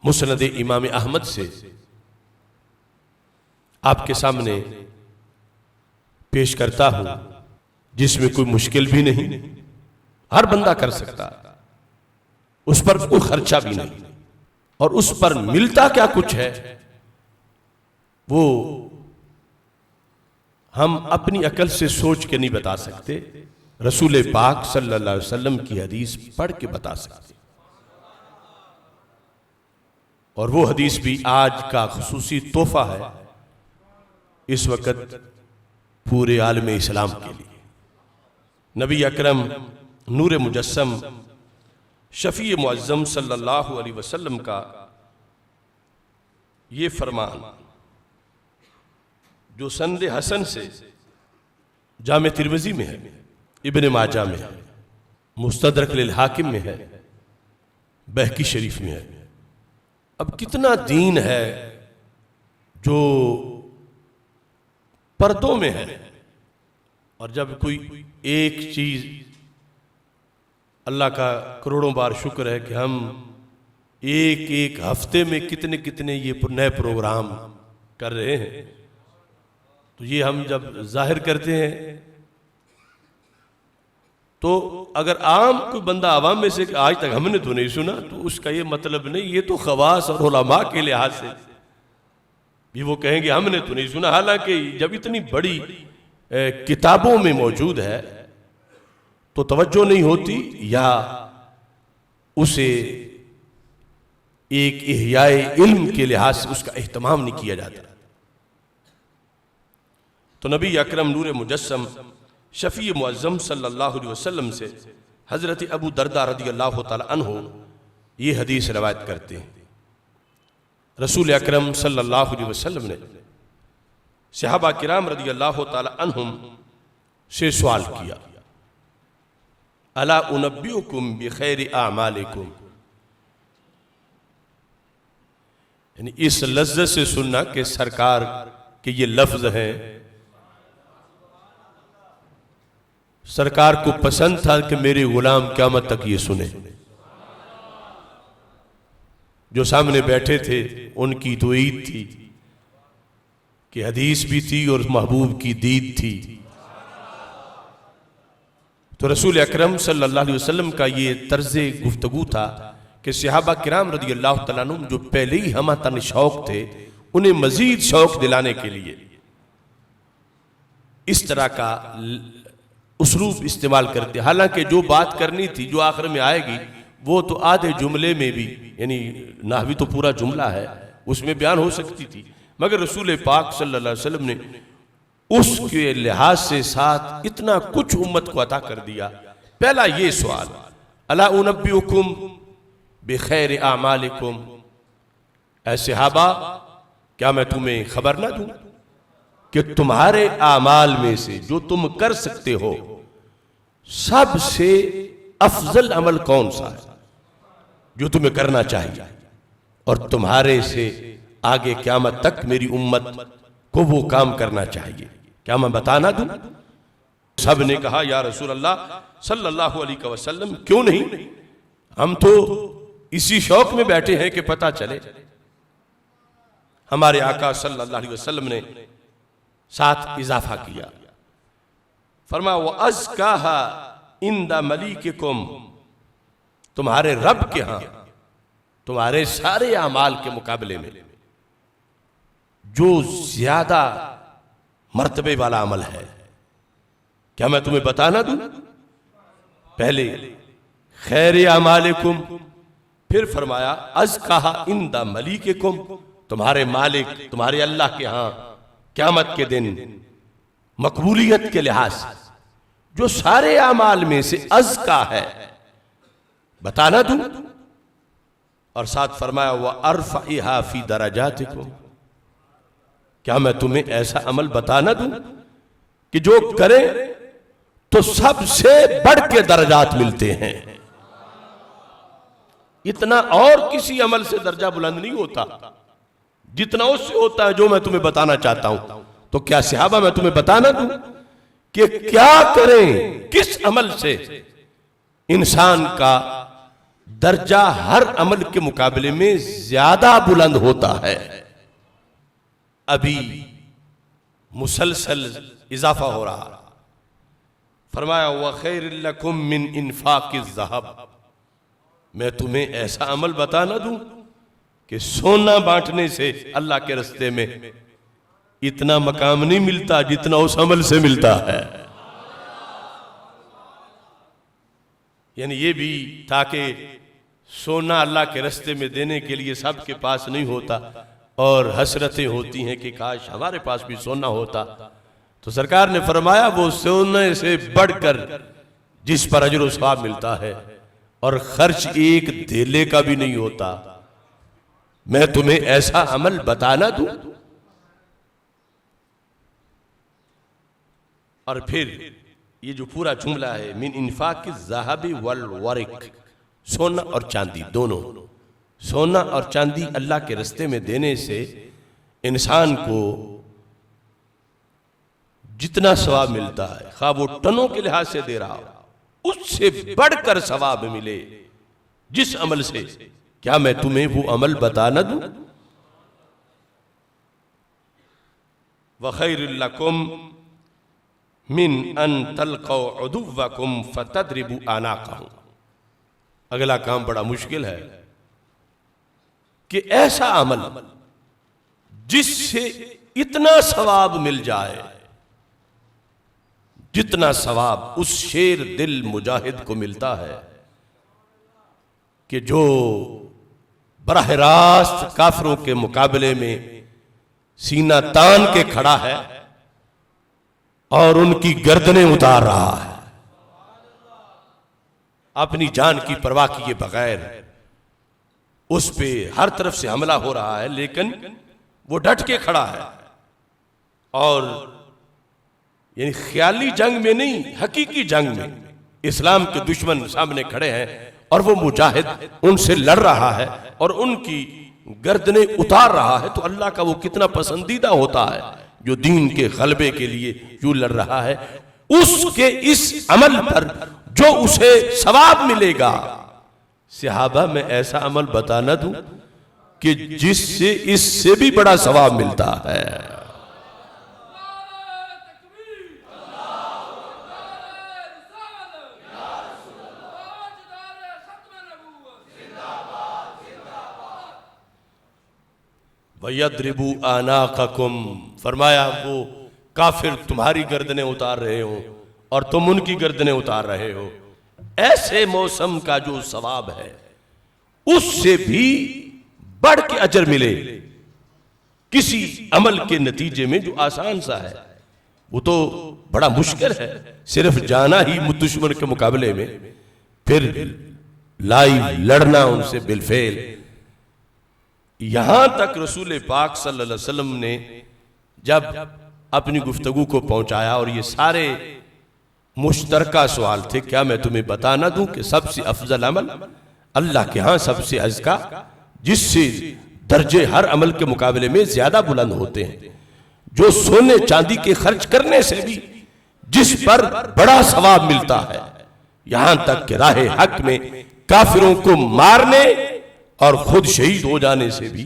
मुस्नद इमाम अहमद से आपके सामने पेश करता हूं, जिसमें कोई मुश्किल भी नहीं, हर बंदा कर सकता, उस पर कोई खर्चा भी नहीं, और उस पर मिलता क्या कुछ है वो हम अपनी अकल से सोच के नहीं बता सकते। रसूल पाक सल्लल्लाहु अलैहि वसल्लम की हदीस पढ़ के बता सकते, और वो हदीस भी आज का खुसूसी तोहफा है इस वक्त पूरे आलम इस्लाम के लिए। नबी अकरम नूर मुजस्सम शफी मुअज्जम सल्लल्लाहु अलैहि वसल्लम का ये फरमान जो सनद हसन से जामे तिरमिज़ी में है, इब्न माजा में है, मुस्तदरक लिल हाकिम में है, बहकी शरीफ में है। अब कितना दीन है जो पर्दों में है, और जब कोई एक चीज, अल्लाह का करोड़ों बार शुक्र है कि हम एक एक हफ्ते में कितने कितने ये नए प्रोग्राम कर रहे हैं, तो ये हम जब जाहिर करते हैं तो अगर आम कोई बंदा आवाम में से आज तक हमने तो नहीं सुना, तो उसका ये मतलब नहीं, ये तो खवास और उलमा के लिहाज से भी वो कहेंगे हमने तो नहीं सुना। हालांकि जब इतनी बड़ी किताबों में मौजूद है तो तवज्जो नहीं होती, या उसे एक इह्याए इल्म के लिहाज से उसका एहतमाम नहीं किया जाता। तो नबी अकरम नूर मुजस्सम शफी मुअज्जम सल्लल्लाहु अलैहि वसल्लम से हजरत अबू दरदा रदियल्लाहु ताला अन्हु ये हदीस रवायत करते हैं। रसूल अकरम सल्लल्लाहु अलैहि वसल्लम ने सहाबा किराम रदियल्लाहु ताला अन्हुम से सवाल किया, अला उनब्बिउकुम बिखैरि आमालिकुम, यानी इस लज्जत से सुनना कि सरकार के ये लफ्ज हैं, सरकार को पसंद था कि मेरे गुलाम क़यामत तक ये सुने। जो सामने बैठे थे उनकी तो ईद थी कि हदीस भी थी और महबूब की दीद थी। तो रसूल अकरम सल्लल्लाहु अलैहि वसल्लम का ये तर्ज़े गुफ्तगू था कि सहाबा किराम रदियल्लाहु तआला अन्हुम जो पहले ही हम तन शौक थे, उन्हें मजीद शौक दिलाने के लिए इस तरह का उसलूब इस्तेमाल करते। हालांकि जो बात करनी थी जो आखिर में आएगी वो तो आधे जुमले में भी, यानी नाहवी तो पूरा जुमला है, उसमें बयान हो सकती थी, मगर रसूल पाक सल्लल्लाहु अलैहि वसल्लम ने उसके लिहाज से साथ इतना कुछ उम्मत को अता कर दिया। पहला ये सवाल, अला उनब्बिउकुम बिखैरि आमालिकुम, ऐ सहाबा क्या मैं तुम्हें खबर ना दूं कि तुम्हारे आमाल में से जो तुम कर सकते हो सबसे अफजल अमल कौन सा है जो तुम्हें करना चाहिए, और तुम्हारे से आगे क़यामत तक मेरी उम्मत को वो काम करना चाहिए, क्या मैं बता ना दूं? सब ने कहा या रसूल अल्लाह सल्लल्लाहु अलैहि वसल्लम, क्यों नहीं, हम तो इसी शौक में बैठे हैं कि पता चले। हमारे आका सल्लल्लाहु अलैहि वसल्लम ने साथ इजाफा किया, फरमाया व अज़काहा इंदा मलीकिकुम, तुम्हारे रब के यहां तुम्हारे सारे अमाल के मुकाबले में जो ज्यादा मर्तबे वाला अमल है, क्या मैं तुम्हें बता ना दूं? पहले खैर अमालिकुम, फिर फरमाया अज़काहा इंदा मलीकिकुम, तुम्हारे मालिक तुम्हारे अल्लाह के यहां क़यामत के दिन मकबूलियत के लिहाज जो सारे अमाल में से अज़का है, बताना दूं? और साथ फरमाया व अरफ़इहा फी दरजातिकुम, क्या मैं तुम्हें ऐसा अमल बताना दूं कि जो करे तो सबसे बढ़ के दर्जात मिलते हैं। इतना और किसी अमल से दर्जा बुलंद नहीं होता जितना उससे होता है जो मैं तुम्हें बताना चाहता हूं। तो क्या सहाबा मैं तुम्हें बताना दूं कि क्या करें, किस अमल से इंसान का दर्जा हर अमल के मुकाबले में ज्यादा बुलंद होता है। अभी मुसलसल इजाफा हो रहा। फरमाया व खैरुल लकुम मिन इन्फाकिज़ ज़हब, मैं तुम्हें ऐसा अमल बता ना दूं कि सोना बांटने से अल्लाह के रास्ते में इतना मकाम नहीं मिलता जितना उस अमल से मिलता है। यानी ये भी ताकि सोना अल्लाह के रास्ते में देने के लिए सबके पास नहीं होता और हसरतें होती हैं कि काश हमारे पास भी सोना होता। तो सरकार ने फरमाया वो सोने से बढ़कर जिस पर अजर व सवाब मिलता है और खर्च एक धेले का भी नहीं होता, मैं तुम्हें ऐसा अमल बताना दूं। और फिर ये जो पूरा जुमला है मिन इन्फाकिज़ ज़हबी वल वरिक, सोना और चांदी दोनों, सोना और चांदी अल्लाह के रास्ते में देने से इंसान को जितना सवाब मिलता है, खा वो टनों के लिहाज से दे रहा हो, उससे बढ़कर सवाब मिले जिस अमल से। क्या मैं तुम्हें वो अमल बता न दूं? व खैरुल लकुम मिन अन तल्क़ौ अदुव्वकुम फतद्रिबू अनाक़हुम। अगला काम बड़ा मुश्किल है कि ऐसा अमल जिससे इतना सवाब मिल जाए जितना सवाब उस शेर दिल मुजाहिद को मिलता है कि जो बराह रास्त काफिरों के मुकाबले में सीना तान के खड़ा है और उनकी गर्दनें उतार रहा है, अपनी जान की परवाह किए बगैर उस पे हर तरफ से हमला हो रहा है, लेकिन वो डट के खड़ा है। और यानी ख्याली जंग में नहीं, हकीकी जंग में इस्लाम के दुश्मन सामने खड़े हैं और वो मुजाहिद उनसे लड़ रहा है और उनकी गर्दनें उतार रहा है। तो अल्लाह का वो कितना पसंदीदा होता है जो दीन के गलबे के लिए यूं लड़ रहा है। उसके इस अमल पर जो उसे सवाब मिलेगा, सहाबा में ऐसा अमल बता न दूं कि जिससे इससे भी बड़ा सवाब मिलता है। वयद्रिबू आनाक़कुम, फरमाया वो काफिर तुम्हारी गर्दनें उतार रहे हो और तुम उनकी गर्दनें उतार रहे हो। ऐसे मौसम का जो सवाब है उससे भी बढ़ के अजर मिले किसी अमल के नतीजे में जो आसान सा है, वो तो बड़ा मुश्किल है। सिर्फ जाना ही दुश्मन के मुकाबले में, फिर लाइव लड़ना उनसे बिलफेल। यहां तक रसूल पाक सल्लल्लाहु अलैहि वसल्लम ने जब अपनी गुफ्तगू को पहुंचाया और ये सारे मुश्तरका सवाल थे, क्या मैं तुम्हें बता ना दूं कि सबसे अफजल अमल अल्लाह के यहां सबसे अज़का, जिससे दर्जे हर अमल के मुकाबले में ज्यादा बुलंद होते हैं, जो सोने चांदी के खर्च करने से भी जिस पर बड़ा सवाब मिलता है, यहां तक कि राह हक में काफिरों को मारने और खुद शहीद हो जाने से भी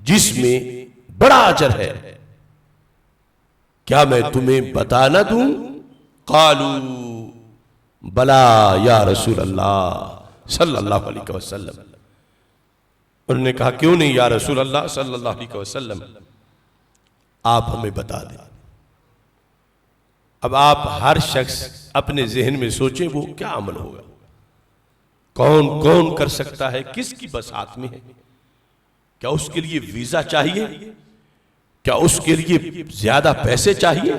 जिसमें बड़ा अजर है। क्या मैं तुम्हें बता ना दूं? कालू बला या रसूल अल्लाह सल्लल्लाहु अलैहि वसल्लम। उन्होंने कहा क्यों नहीं या रसूल अल्लाह सल्लल्लाहु अलैहि वसल्लम, आप हमें बता दें। अब आप हर शख्स अपने जहन में सोचें वो क्या अमल होगा, कौन कौन कर सकता है, किसकी बसात में है। क्या उसके लिए वीजा चाहिए? क्या उसके लिए ज्यादा पैसे चाहिए?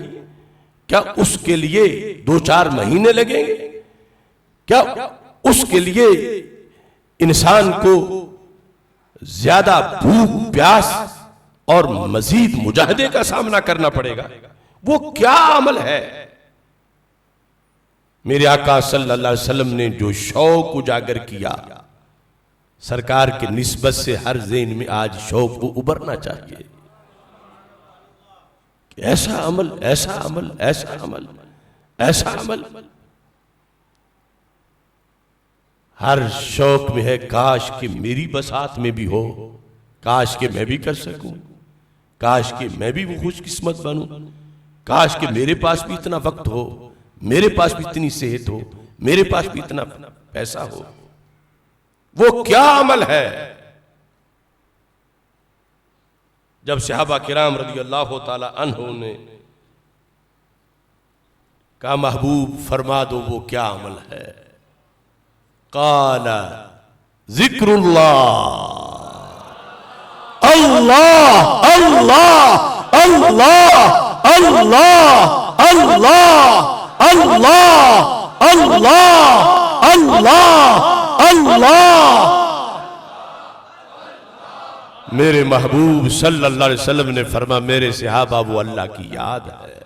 क्या उसके लिए 2-4 महीने लगेंगे? क्या उसके लिए इंसान को ज्यादा भूख प्यास और मजीद मुजाहिदे का सामना करना पड़ेगा? वो क्या अमल है? मेरे आका सल्लल्लाहु अलैहि वसल्लम ने जो शौक उजागर किया, सरकार की निस्बत से हर ज़हन में आज शौक को उभरना चाहिए। ऐसा अमल, ऐसा अमल, ऐसा अमल, ऐसा अमल। हर शौक में है काश कि मेरी बसात में भी हो, काश कि मैं भी कर सकूं, काश कि मैं भी वो खुशकिस्मत बनूं, काश कि मेरे पास भी इतना वक्त हो, मेरे पास भी इतनी सेहत हो, मेरे पास भी इतना पैसा हो। वो क्या अमल है? जब सहाबा किराम रज़ी अल्लाह ताला अन्हु ने कहा महबूब फरमा दो वो क्या अमल है, काला जिक्रुल्लाह, अल्लाह अल्लाह अल्लाह अल्लाह अल्लाह अल्लाह अल्लाह अल्लाह अल्लाह। मेरे महबूब सल्लल्लाहु अलैहि वसल्लम ने फरमा मेरे सहाबा वो अल्लाह की याद है,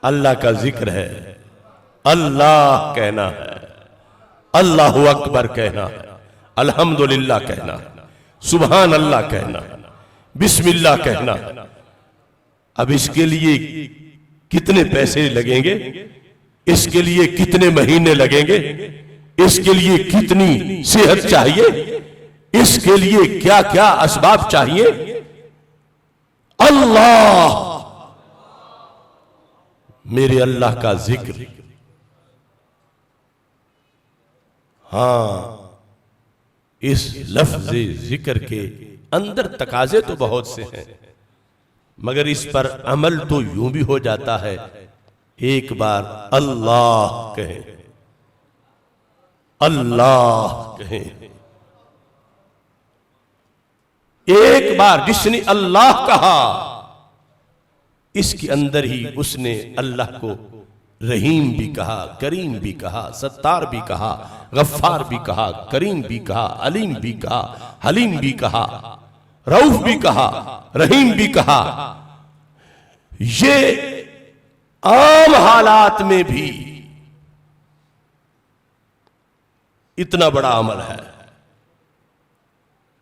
अल्लाह का जिक्र है, अल्लाह कहना है, अल्लाहु अकबर कहना है, अल्हम्दुलिल्लाह कहना है, सुभान अल्लाह कहना है, बिस्मिल्लाह कहना है। अब इसके लिए कितने पैसे लगेंगे, इसके लिए कितने महीने लगेंगे, इसके लिए कितनी सेहत चाहिए, इसके लिए क्या क्या असबाब चाहिए? अल्लाह, मेरे अल्लाह का जिक्र। हां, इस लफ्ज़ जिक्र के अंदर तकाजे तो बहुत से हैं, मगर इस पर अमल तो यूं भी हो जाता है। एक बार अल्लाह कहें, अल्लाह कहें, एक बार जिसने अल्लाह कहा इसके अंदर ही उसने अल्लाह को रहीम भी कहा, करीम भी कहा, सत्तार भी कहा, गफ्फार भी कहा, करीम भी कहा, अलीम भी कहा, हलीम भी कहा, रऊफ भी कहा, रहीम भी कहा। ये आम हालात में भी इतना बड़ा अमल है,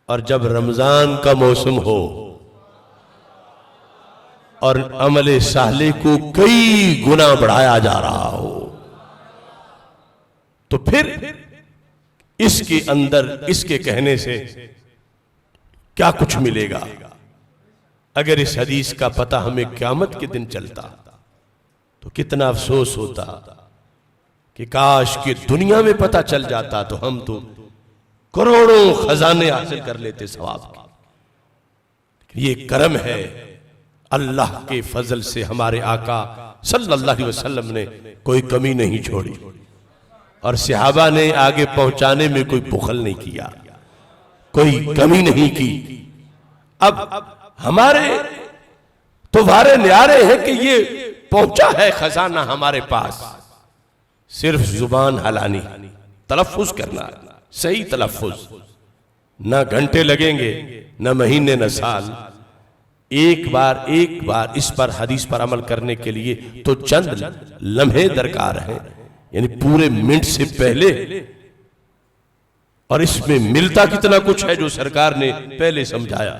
और जब रमजान का मौसम हो और अमले साले को कई गुना बढ़ाया जा रहा हो, तो फिर इसके अंदर इसके कहने से क्या कुछ मिलेगा। अगर इस हदीस का पता हमें क़यामत के दिन चलता तो कितना अफसोस होता कि काश कि दुनिया में पता चल जाता तो हम तो करोड़ों खजाने हासिल कर लेते सवाब के। ये करम है अल्लाह के फजल से, हमारे आका सल्लल्लाहु अलैहि वसल्लम ने कोई कमी नहीं छोड़ी और सहाबा ने आगे पहुंचाने में कोई बुखल नहीं किया, कोई कमी नहीं की। अब हमारे तो वारे न्यारे हैं कि ये पहुंचा है खजाना हमारे पास, सिर्फ जुबान हलानी, तलफ्फुज करना, सही तलफ्फुज, ना घंटे लगेंगे, ना महीने, ना साल। एक बार इस पर हदीस पर अमल करने के लिए तो चंद लम्हे दरकार हैं, यानी पूरे मिनट से पहले। और इसमें मिलता कितना कुछ है जो सरकार ने पहले समझाया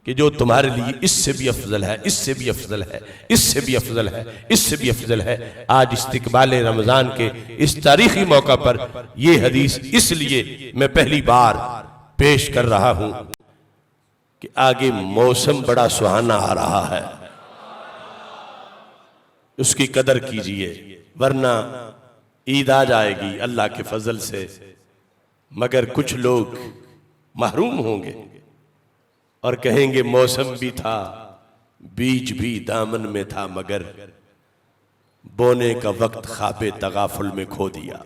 कि जो तुम्हारे लिए इससे भी अफजल है, इससे भी अफजल है, इससे भी अफजल है, इससे भी अफजल है। आज इस्तिकबाल रमजान के इस तारीखी मौका पर यह हदीस इसलिए मैं पहली बार पेश कर रहा हूं कि आगे मौसम बड़ा सुहाना आ रहा है, उसकी कदर कीजिए, वरना ईद आ जाएगी अल्लाह के फजल से, मगर कुछ लोग महरूम होंगे और कहेंगे मौसम भी था, बीज भी दामन में था, मगर बोने का वक्त ख्वाबे तगाफुल में खो दिया।